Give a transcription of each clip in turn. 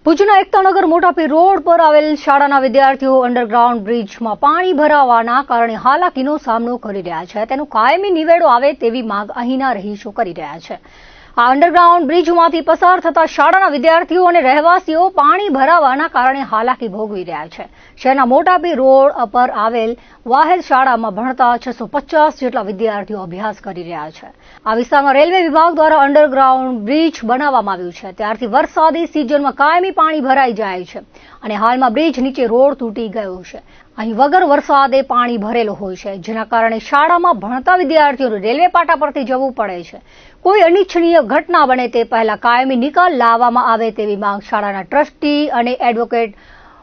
ભુજના એકતાનગર મોટાપી રોડ પર આવેલ શાળાના વિદ્યાર્થીઓ અંડરગ્રાઉન્ડ બ્રિજમાં પાણી ભરાવાના કારણે હાલાકીનો સામનો કરી રહ્યા છે. તેનો કાયમી નિવેડો આવે તેવી માંગ અહીંના રહીશો કરી રહ્યા છે. આ અંડરગ્રાઉન્ડ બ્રિજમાંથી પસાર થતા શાળાના વિદ્યાર્થીઓ અને રહેવાસીઓ પાણી ભરાવાના કારણે હાલાકી ભોગવી રહ્યા છે. શહેરના મોટાપી રોડ પર આવેલ વાહેદ શાળામાં ભણતા 650 જેટલા વિદ્યાર્થીઓ અભ્યાસ કરી રહ્યા છે. આ વિસ્તારમાં રેલવે વિભાગ દ્વારા અંડરગ્રાઉન્ડ બ્રિજ બનાવવામાં આવ્યું છે. ત્યારથી વરસાદી સિઝનમાં કાયમી પાણી ભરાઈ જાય છે અને હાલમાં બ્રિજ નીચે રોડ તૂટી ગયો છે. અહીં વગર વરસાદે પાણી ભરેલું હોય છે, જેના કારણે શાળામાં ભણતા વિદ્યાર્થીઓને રેલવે પાટા પરથી જવું પડે છે. કોઈ અનિચ્છનીય ઘટના બને તે પહેલા કાયમી નિકાલ લાવવામાં આવે તેવી માંગ શાળાના ટ્રસ્ટી અને એડવોકેટ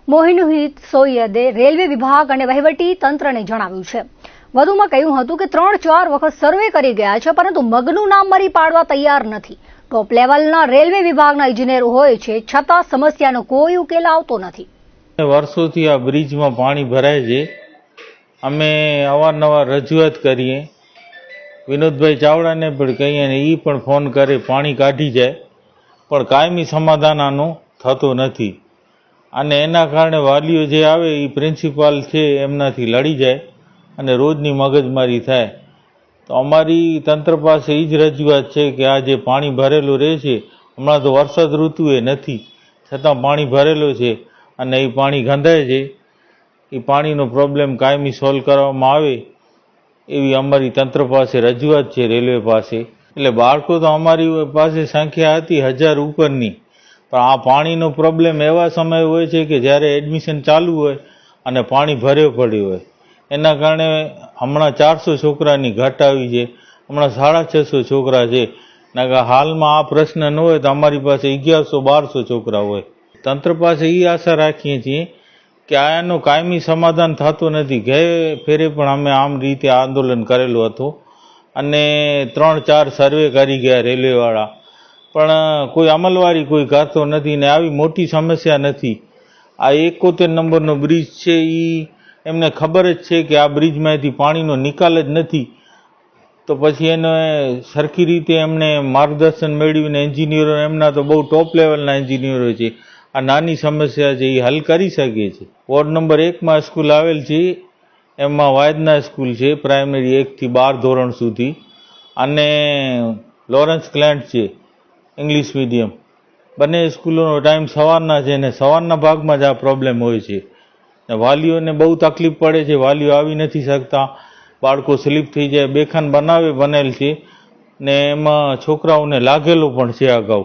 મોહિનુદ્દીન સૈયદે રેલવે વિભાગ અને વહીવટી તંત્રને જણાવ્યું છે. વધુમાં કહ્યું હતું કે 3-4 વખત સર્વે કરી ગયા છે, પરંતુ મગનું નામ મરી પાડવા તૈયાર નથી. ટોપ લેવલના રેલવે વિભાગના ઇજનેરો હોય છે, છતાં સમસ્યાનો કોઈ ઉકેલ આવતો નથી. વર્ષોથી આ બ્રિજમાં પાણી ભરાય છે. અમે અવારનવાર રજૂઆત કરીએ, વિનોદભાઈ ચાવડાને પણ કહીએ ને એ પણ ફોન કરે, પાણી કાઢી જાય, પણ કાયમી સમાધાન આનું થતું નથી. અને એના કારણે વાલીઓ જે આવે એ પ્રિન્સિપાલ છે એમનાથી લડી જાય અને રોજની મગજમારી થાય. તો અમારી તંત્ર પાસે એ જ રજૂઆત છે કે આ જે પાણી ભરેલું રહે છે, હમણાં તો વરસાદ ઋતુ એ નથી, છતાં પાણી ભરેલું છે અને એ પાણી ગંધાય છે. એ પાણીનો પ્રોબ્લેમ કાયમી સોલ્વ કરવામાં આવે એવી અમારી તંત્ર પાસે રજૂઆત છે, રેલવે પાસે. એટલે બાળકો તો અમારી પાસે સંખ્યા હતી 1000 ઉપરની, પણ આ પાણીનો પ્રોબ્લેમ એવા સમય હોય છે કે જ્યારે એડમિશન ચાલુ હોય અને પાણી ભર્યો પડ્યું હોય. એના કારણે હમણાં 400 છોકરાની ઘટ આવી છે, હમણાં 650 છોકરા છે. હાલમાં આ પ્રશ્ન ન હોય તો અમારી પાસે 1100-1200 છોકરા હોય. તંત્ર પાસે એ આશા રાખીએ છીએ કે આનું કાયમી સમાધાન થતું નથી. ગયા ફેરે પણ અમે આમ રીતે આંદોલન કરેલું હતું અને 3-4 સર્વે કરી ગયા રેલવેવાળા, પણ કોઈ અમલવારી કોઈ કરતો નથી ને આવી મોટી સમસ્યા નથી. આ 71 નંબરનો બ્રિજ છે, એમને ખબર જ છે કે આ બ્રિજમાંથી પાણીનો નિકાલ જ નથી. તો પછી એને સરખી રીતે એમને માર્ગદર્શન મેળવીને એન્જિનિયરો, એમના તો બહુ ટોપ લેવલના એન્જિનિયરો છે, આ નાની સમસ્યા છે એ હલ કરી શકે છે. વોર્ડ નંબર 1માં સ્કૂલ આવેલ છે, એમાં વાયદના સ્કૂલ છે, પ્રાઇમરી 1 થી 12 ધોરણ સુધી, અને લોરેન્સ ક્લેન્ટ છે ઇંગ્લિશ મીડિયમ. બંને સ્કૂલોનો ટાઈમ સવારના છે ને સવારના ભાગમાં જ આ પ્રોબ્લેમ હોય છે. વાલીઓને બહુ તકલીફ પડે છે, વાલીઓ આવી નથી શકતા, બાળકો સ્લીપ થઈ જાય. બેખાન બનેલ છે ને એમાં છોકરાઓને લાગેલો પણ છે અગાઉ.